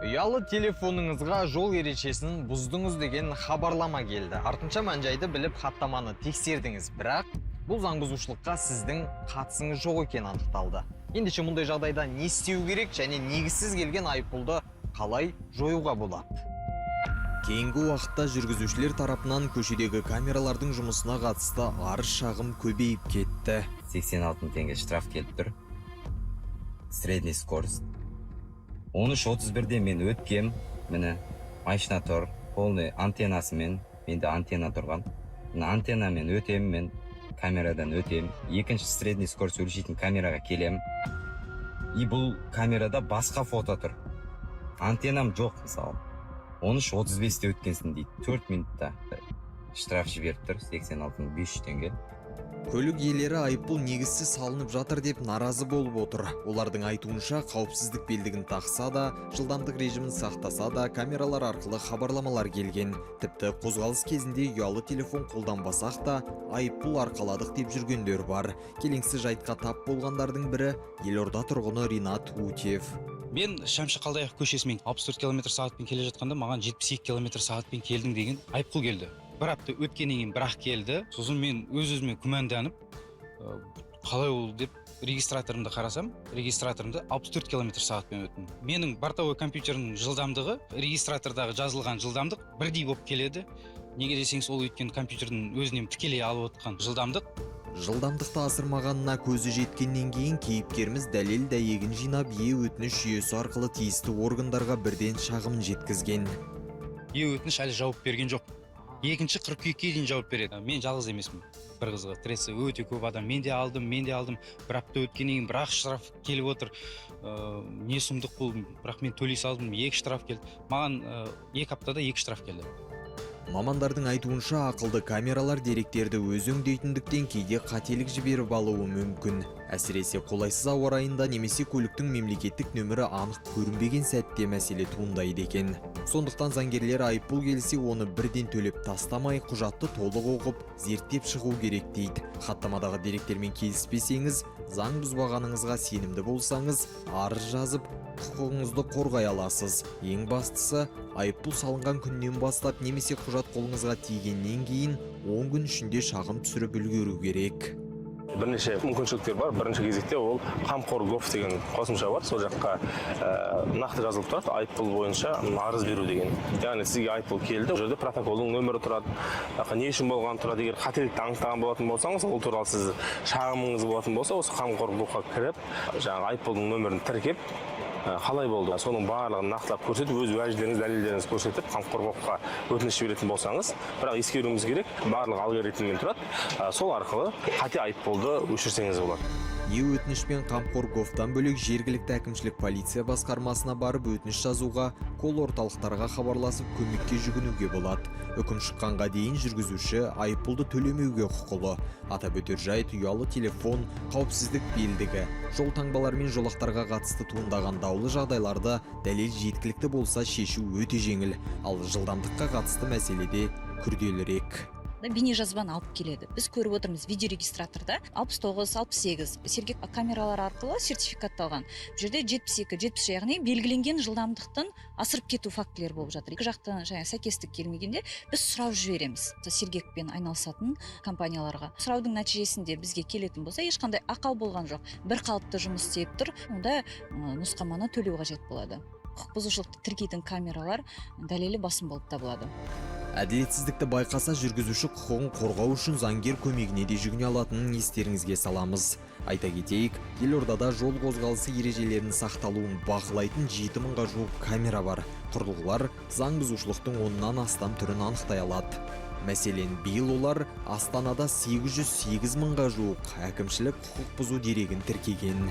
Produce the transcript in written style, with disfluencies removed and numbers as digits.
Ұялы телефоныңызға жол ережесін бұздыңыз деген хабарлама келді. Артынша мән-жайды біліп хаттаманы тексердіңіз, бірақ бұл заң бұзушылыққа сіздің қатысыңыз жоқ екені анықталды. Ендеше мұндай жағдайда не істеу керек және негізсіз келген айыппұлды қалай жоюға болады? Кейінгі уақытта жүргізушілер тарапынан көшедегі камералардың жұмысына қатысты арыз шағым көбейіп кетті. 86 теңге штраф келіп тұр. Средний скорость. 13:31-де мен өткем, міне машина тұр, полный антеннасымен, менде антенна тұрған. Антеннамен өтем, мен камерадан өтем. Екінші средний скорость өлшейтін камераға келем. И бұл камерада басқа фото тұр. Антеннам жоқ, мысалы. 13:35-де өткенсің дейді. 4 минутта штраф жіберіп тұр, 86.500 теңге. Көлік иелері айыппұл негізсіз салынып жатыр деп наразы болып отыр. Олардың айтуынша қауіпсіздік белдігін тақса да, жылдамдық режимін сақтаса да, камералар арқылы хабарламалар келген. Тіпті қозғалыс кезінде ұялы телефон қолданбасақ та, айыппұл арқаладық деп жүргендер бар. Келеңсіз жайтқа тап болғандардың бірі Елорда тұрғыны Ринат Утев. Мен Шәмші Қалдаяқ көшесімен 64 км/сағатпен келе жатқанда маған 72 км/сағатпен келдің деген айыппұл келді. Бір апта өткеннен кейін бірақ келді. Сосын мен өз-өзіме күмәнданып, қалай ол деп регистраторымды қарасам, регистраторымды 64 км/сағатпен өттім. Менің бортовой компьютердің жылдамдығы, регистратордағы жазылған жылдамдық бірдей болып келеді. Неге десеңіз, ол өткен компьютердің өзінен тікелей алып отқан жылдамдық. Жылдамдықты асырмағанына көзі жеткеннен кейін кейіпкеріміз дәлел дәйегін жинап, өтініш жүйесі арқылы тиісті органдарға бірден шағымын жеткізген. Өтініш әлі жауап берген жоқ. Екінші қыркүйекке дейін жауап береді. Мен жалғыз емеспін. Бір қызға тіресі өте көп адам. Мен де алдым. Бір апта өткеннен кейін бірақ штраф келіп отыр. Не сұмдық бұл, бірақ мен төлей салдым. 2 штраф келді. Маған 2 аптада 2 штраф келді. Мамандардың айтуынша ақылды камералар деректерді өз өңдейтіндіктен кейде қателік жіберіп алуы мүмкін. Әсіресе қолайсыз ауа райында немесе көліктің мемлекеттік нөмірі анық көрінбеген сәтте мәселе туындайды екен. Сондықтан заңгерлер айыппұл келсе, оны бірден төлеп тастамай, құжатты толық оқып, зерттеп шығу керек дейді. Хаттамадағы деректермен келіспесеңіз, заң бұзбағаныңызға сенімді болсаңыз, арыз жазып, құқығыңызды қорғай аласыз. Ең бастысы, айыппұл салынған күннен бастап немесе құжат қолыңызға тигеннен кейін 10 күн ішінде шағым түсіріп үлгеру керек. Бірнеше мүмкіншіліктер бар. Бірінші кезекте ол қамқор gov деген қосымша бар. Сол жаққа нақты жазылып тұрады, айыппұл бойынша арыз беру деген. Яғни сізге айыппұл келді, ол жерде протоколдың нөмірі тұрады. Не үшін болған тұрады, егер қателікті анықтаған болатын болсаңыз, ол туралы сіз шағымыңыз болатын болса, осы қамқор gov-қа кіріп, жаңағы айыппұлдың нөмірін тіркеп, қалай болды, соның барлығын нақтылап көрсетіп, өз уәждеріңіз, дәлелдеріңіз көрсетіп, қамқор gov-қа өтініш жіберетін болсаңыз, бірақ ескеруіміз керек, барлық алгоритммен тұрады. Сол арқылы қате айыппұлды өшірсеңіз болады. Өтінішпен қамқор gov-тан бөлек жергілікті әкімшілік полиция басқармасына барып өтініш жазуға, кол орталықтарға хабарласып көмекке жүгінуге болады. Үкім шыққанға дейін жүргізуші айыппұлды төлемеуге құқылы. Атап өтер жайт ұялы телефон, қауіпсіздік белдігі, жол таңбалары мен жолақтарға қатысты туындаған даулы жағдайларда дәлел жеткілікті болса шешу өте жеңіл, ал жылдамдыққа қатысты мәселеде күрделірек. Бейнежазбаны алып келеді. Біз көріп отырмыз видеорегистраторда 69-68 сергек камералар арқылы сертификатталған. Бұл жерде 72-70, яғни белгіленген жылдамдықтан асырып кету фактілері болып жатыр. Екі жақтан сәйкестік келмегенде біз сұрау жібереміз сергекпен айналысатын компанияларға. Сұраудың нәтижесінде бізге келетін болса, ешқандай ақау болған жоқ. Бір қалыпты жұмыс істеп тұр, онда нұсқаманы төлеу қажет болады. Құқық бұзушылықты тіркейтін камералар дәлелі басым болып табылады. Әділетсіздікті байқаса, жүргізуші құқығын қорғау үшін заңгер көмегіне де жүгіне алатынын естеріңізге саламыз. Айта кетейік, Елордада жол қозғалысы ережелерінің сақталуын бақылайтын 7000-ға жуық камера бар. Құрылғылар заң бұзушылықтың 10-нан астам түрін анықтай алады. Мәселен, биыл олар Астанада 808 мыңға жуық әкімшілік құқық бұзу дерегін тіркеген.